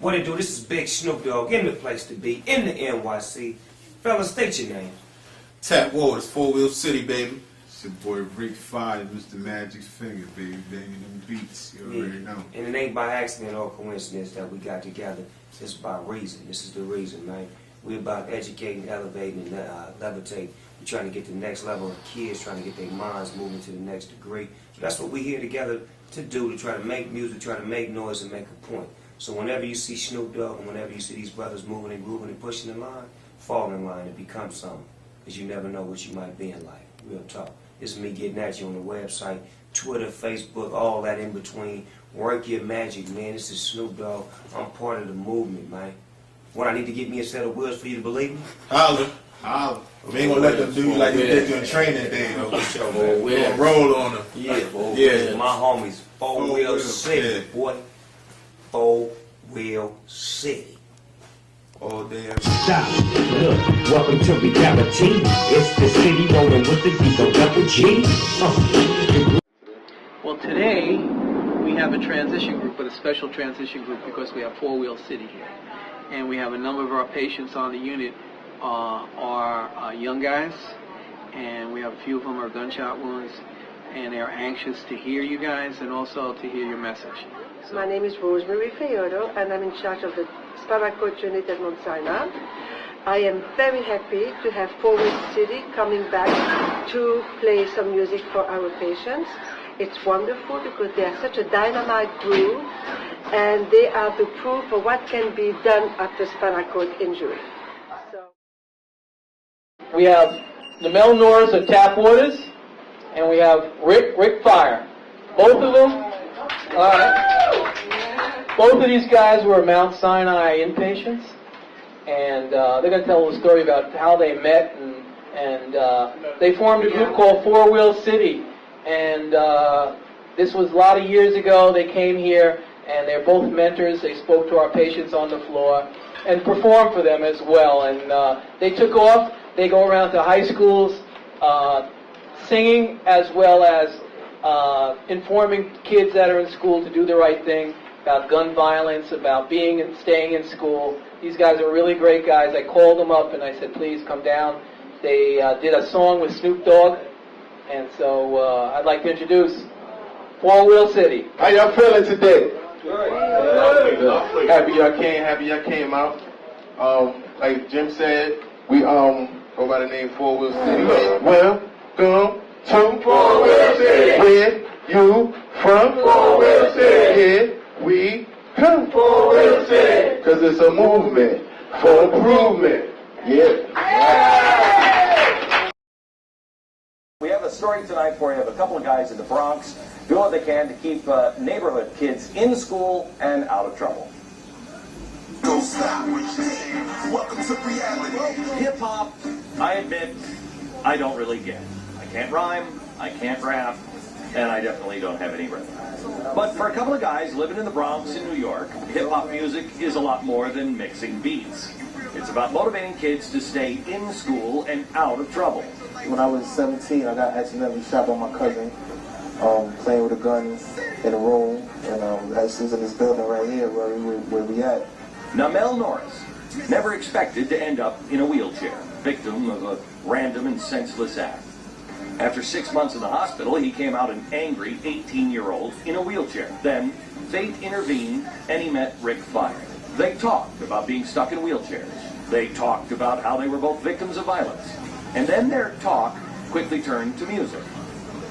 What it do? This is Big Snoop Dogg in the place to be, in the NYC. Fellas, state your name. Tap Waters, 4 Wheel City, baby. It's your boy Rick 5, Mr. Magic's finger, baby, banging them beats. You already know. And it ain't by accident or coincidence that we got together. It's by reason. This is the reason, man. We're about educating, elevating, and levitating. We're trying to get to the next level of kids, trying to get their minds moving to the next degree. So that's what we're here together to do, to try to make music, try to make noise, and make a point. So whenever you see Snoop Dogg and whenever you see these brothers moving and grooving and pushing the line, fall in line and become something. Because you never know what you might be in life. Real talk. This is me getting at you on the website, Twitter, Facebook, all that in between. Work your magic, man. This is Snoop Dogg. I'm part of the movement, man. What, I need to get me a set of wheels for you to believe me? Holla. Holla. We ain't gonna let them do you like they did you in training day, though. We gonna roll on them. Yeah. My homies, 4 Wheel City, boy. 4 Wheel City. All day. Stop. Look, welcome to reality. It's the city rolling with the Diesel Double G. Well, today we have a transition group, but a special transition group because we have 4 Wheel City here. And we have a number of our patients on the unit are young guys, and we have a few of them are gunshot wounds, and they're anxious to hear you guys and also to hear your message. So, my name is Rosemary Feodo, and I'm in charge of the Spinal Cord unit at Mount Sinai. I am very happy to have 4 Wheel City coming back to play some music for our patients. It's wonderful because they are such a dynamite group, and they are the proof of what can be done after spinal cord injury. So we have Namel Norris of Tap Waters, and we have Rick Fire. Both of them, both of these guys were Mount Sinai inpatients, and they're going to tell a story about how they met, and they formed a group called 4 Wheel City, and this was a lot of years ago. They came here, and they're both mentors. They spoke to our patients on the floor and performed for them as well, and they took off. They go around to high schools singing as well as informing kids that are in school to do the right thing, about gun violence, about being and staying in school. These guys are really great guys. I called them up and I said, please come down. They did a song with Snoop Dogg, and so I'd like to introduce 4 Wheel City. How y'all feeling today? Happy y'all came out. Like Jim said, we go by the name 4 Wheel City. Welcome to 4 Wheel City. Where you from? 4 Wheel City. Here we come. 4 Wheel City. Cause it's a movement for improvement. Yeah. We have a story tonight for you of a couple of guys in the Bronx doing what they can to keep neighborhood kids in school and out of trouble. Don't stop what you're saying. Welcome to reality. Hip-hop, I admit, I don't really get. I can't rhyme, I can't rap, and I definitely don't have any rhythm. But for a couple of guys living in the Bronx in New York, hip-hop music is a lot more than mixing beats. It's about motivating kids to stay in school and out of trouble. When I was 17, I got accidentally shot by my cousin, playing with a gun in a room, and she was in this building right here where we at. Namel Norris never expected to end up in a wheelchair, victim of a random and senseless act. After 6 months in the hospital, he came out an angry 18-year-old in a wheelchair. Then, fate intervened, and he met Rick Fire. They talked about being stuck in wheelchairs. They talked about how they were both victims of violence. And then their talk quickly turned to music.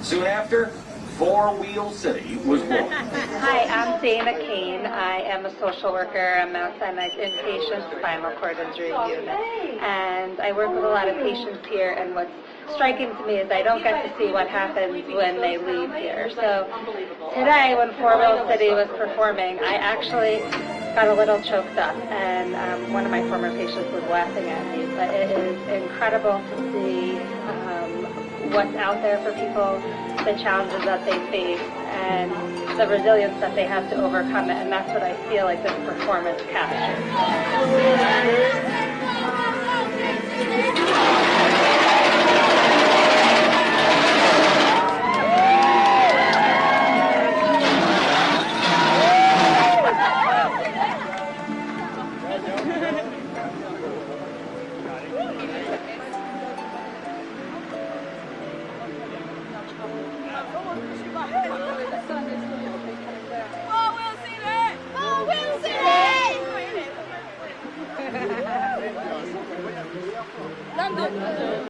Soon after, 4 Wheel City was born. Hi, I'm Dana Kane. I am a social worker. I'm Mount Sinai's inpatient spinal cord injury unit. And I work with a lot of patients here, and what's striking to me is I don't get to see what happens when they leave here. So today, when 4 Wheel City was performing, I actually got a little choked up, and one of my former patients was laughing at me. But it is incredible to see what's out there for people, the challenges that they face, and the resilience that they have to overcome it, and that's what I feel like this performance captures. escuchando.